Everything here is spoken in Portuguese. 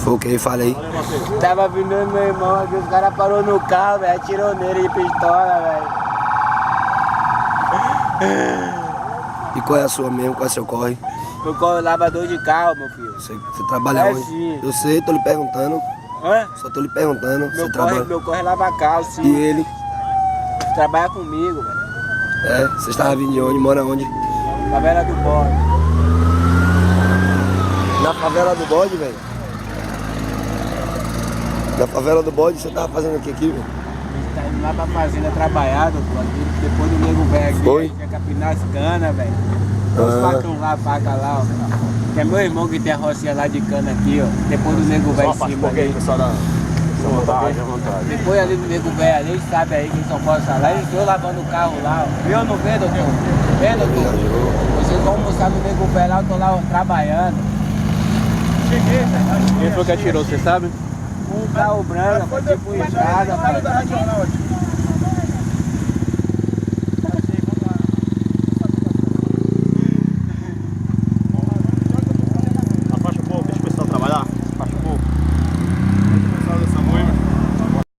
Foi o que? Fala aí. Tava vindo meu irmão aqui, os caras pararam no carro, velho, atirou nele de pistola, velho. E qual é a sua mesmo? Qual é o seu corre? Eu corro lavador de carro, meu filho. Você trabalha onde? Sim. Eu sei, tô lhe perguntando. Hã? Só tô lhe perguntando. Você Meu trabalha. corre é lavar carro, sim. E ele? Trabalha comigo, velho. É? Você estava vindo de onde? Mora onde? Favela do Bode. Na favela do Bode, velho? Na favela do Bode, você tava fazendo o que aqui, velho? Tá indo lá pra fazenda trabalhar, doutor. Depois do nego velho aqui, Foi? a gente quer capinar as canas, velho. Ah. Os facão lá, a faca lá, ó. Que é meu irmão que tem a rocinha lá de cana aqui, ó. Depois do nego velho em cima ali. Pessoal da vontade, à vontade. Depois ali do nego velho ali, sabe aí que em São Paulo está lá, eles estão lavando o carro lá, ó. Viu ou não vê, doutor? Vê, doutor? Vocês vão almoçar no nego velho lá, eu tô lá ó, trabalhando. Cheguei, velho. Quem foi que atirou, você sabe? Um carro branco, foi tipo estrada, pai.